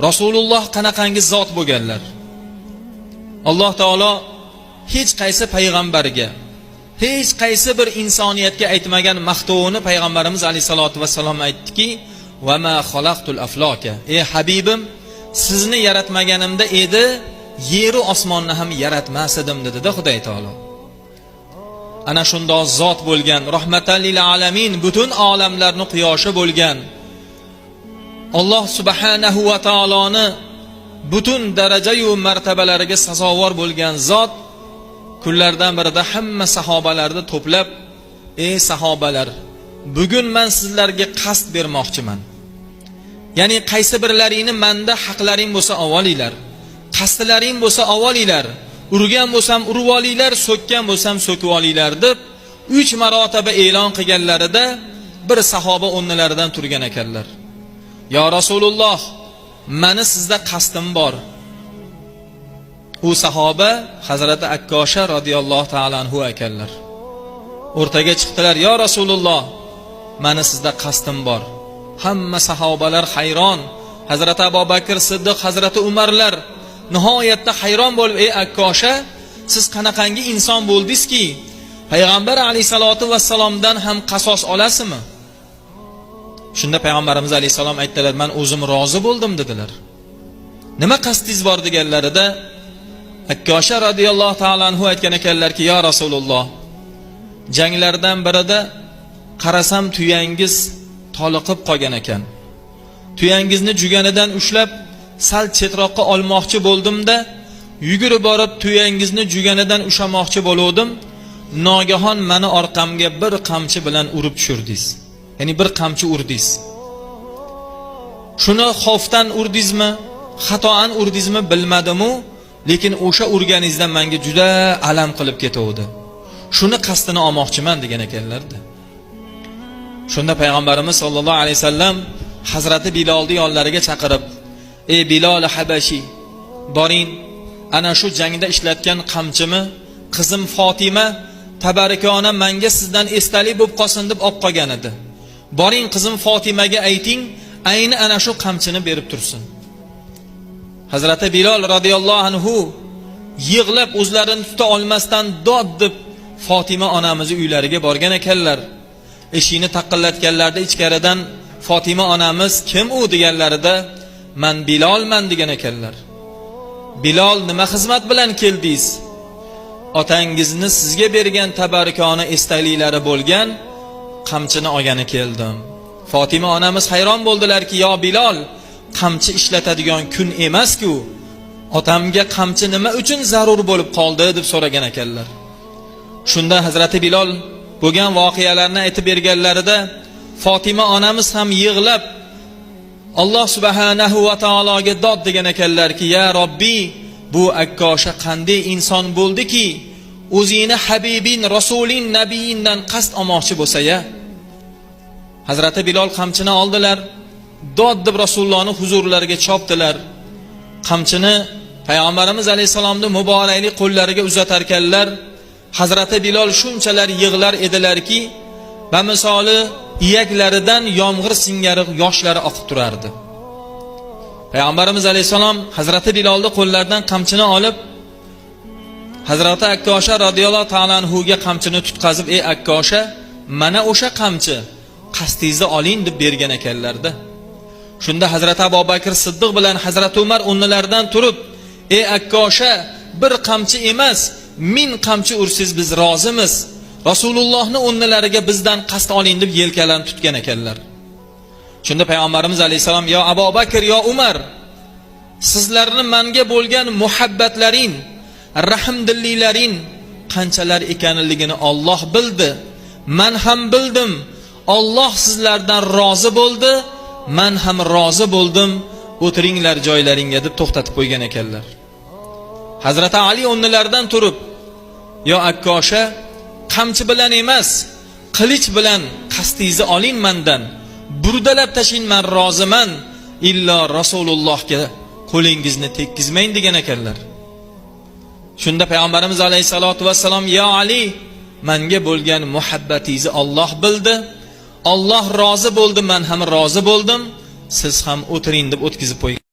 Rasululloh qanaqangi zot bo'lganlar? Alloh taolo hech qaysi payg'ambarga, hech qaysi bir insoniyatga aytmagan maqtovini payg'ambarimiz alayhisolatu vassalom aytdiki, "Va ma xalaqtul afloka." Ey Habibim, sizni yaratmaganimda edi, yeru osmonni ham yaratmas edim dedi-da Xudoy taolo. Ana shundoq zot bo'lgan, rahmatan lil alamin, butun olamlarning quyoshi bo'lgan Alloh subhanahu va taoloni butun daraja yu martabalariga sazovor bo'lgan zot kunlardan birida hamma sahobalarni to'plab, "Ey sahobalar, bugun men sizlarga qasd bermoqchiman. Ya'ni qaysi birlaringni menda haqlaring bo'lsa avvalinglar, qasdlaring bo'lsa avvalinglar, urgan bo'lsam urib olinglar, so'kkan bo'lsam so'kib olinglar" deb 3 marotaba e'lon qilganlarida bir sahoba o'rnlaridan turgan ekanlar. "Ya Rasululloh, meni sizda qasdim bor." U sahoba Hazrati Akkosha radhiyallohu ta'ala anhu ekanlar. O'rtaga chiqdilar, "Ya Rasululloh, meni sizda qasdim bor." Hamma sahobalar hayron. Hazrati Abu Bakr Siddiq, Hazrati Umarlar nihoyatda hayron bo'lib, "Ey Akkosha, siz qanaqangi inson bo'ldingizki, payg'ambar alayhisolatu vassalomdan ham qasos olasizmi?" Shunda payg'ambarimiz alayhisalom aytdilar, "Men o'zim rozi bo'ldim" dedilar. "Nima qasdingiz bor?" deganlarida Akkosha radhiyallohu ta'ala anhu aytgan ekanlarki, "Ya Rasululloh, janglardan birida qarasam tuyangiz toliqib qolgan ekan. Tuyangizni juganidan ushlab sal chetroqqa olmoqchi bo'ldimda, yugurib borib tuyangizni juganidan ushlamoqchi bo'ldim. Nogahon meni orqamga bir qamchi bilan urib tushurdingiz. Ya'ni bir qamchi urdingiz. Shuni xofdan urdingizmi, xatoan urdingizmi bilmadim-u, lekin o'sha urganingizdan menga juda alam qilib ketuvdi. Shuni qasdini olmoqchiman" degan ekanlar-da. Shunda payg'ambarimiz sollallohu alayhi vasallam Hazrati Bilolni yonlariga chaqirib, "Ey Bilol Habashi, boring, ana shu jangda ishlatgan qamchimi qizim Fatima tabarikona menga sizdan esdalik bo'lib qolsin deb olib qolgan edi. Boring qizim Fatimaga ayting, ayni ana shu qamchini berib tursin." Hazrati Bilol radhiyallohu anhu yig'lab o'zlarini tuta olmasdan dod deb Fatima onamizni uylariga borgan ekanlar. Eshikni taqillatganlarda ichkaridan Fatima onamiz "Kim u?" deganlarida "Men Bilolman" degan ekanlar. "Bilol, nima xizmat bilan keldingiz?" "Otangizni sizga bergan tabarikona esdaliklari bo'lgan qamchini olgani keldim." Fatima onamiz hayron bo'ldilarki, "Ya Bilol, qamchi ishlatadigan kun emas-ku. Otamga qamchi nima uchun zarur bo'lib qoldi?" deb so'ragan ekanlar. Shunda Hazrati Bilol bo'lgan voqealarni aytib berganlarida Fatima onamiz ham yig'lab Alloh subhanahu va taologa dod degan ekanlarki, "Ya Robbi, bu Akkosha qanday inson bo'ldiki, o'zini Habibin, Rasulin, Nabiyindan qasd olmoqchi bo'lsa-ya." Hazrati Bilol qamchini oldilar, dod deb Rasulullohning huzurlariga chopdilar. Qamchini payg'ambarimiz alayhisalomning muborakli qo'llariga uzatar ekanlar. Hazrati Bilol shunchalar yig'lar edilarki, bamisoli iyaklaridan yomg'ir singari yoshlari oqib turardi. Payg'ambarimiz alayhisalom Hazrati Bilolning qo'llaridan qamchini olib, Hazrati Akkosha radhiyallohu ta'ala anhuga qamchini tutqazib, "Ey Akkosha, mana o'sha qamchi, qasdingizni oling" deb bergan ekanlarda. Shunda Hazrati Abu Bakr Siddiq bilan Hazrati Umar o'rnlaridan turib, "Ey Akkosha, bir qamchi emas, 1000 qamchi ursiz biz rozimiz. Rasulullohning o'rnlariga bizdan qasd oling" deb yelkalarini tutgan ekanlar. Shunda payg'ambarimiz alayhisalom, "Ya Abu Bakr, ya Umar, sizlarni menga bo'lgan muhabbatlaring, rahmdilliklaring qanchalar ekanligini Alloh bildi. Men ham bildim. Alloh sizlardan rozi bo'ldi, men ham rozi bo'ldim. O'tiringlar joylaringga" deb to'xtatib qo'ygan ekanlar. Hazrati Ali o'rnlaridan turib, "Yo Akkosha, qamchi bilan emas, qilich bilan qasdingizni oling mendan. Burdalab tashing, men roziman. Illo Rasulullohga qo'lingizni tekkizmang" degan ekanlar. Shunda payg'ambarimiz alayhisolatu vassalom, "Ya Ali, menga bo'lgan muhabbatingizni Alloh bildi. Alloh rozi bo'ldi, men ham rozi bo'ldim. Siz ham o'tiring" deb o'tkazib qo'ygan.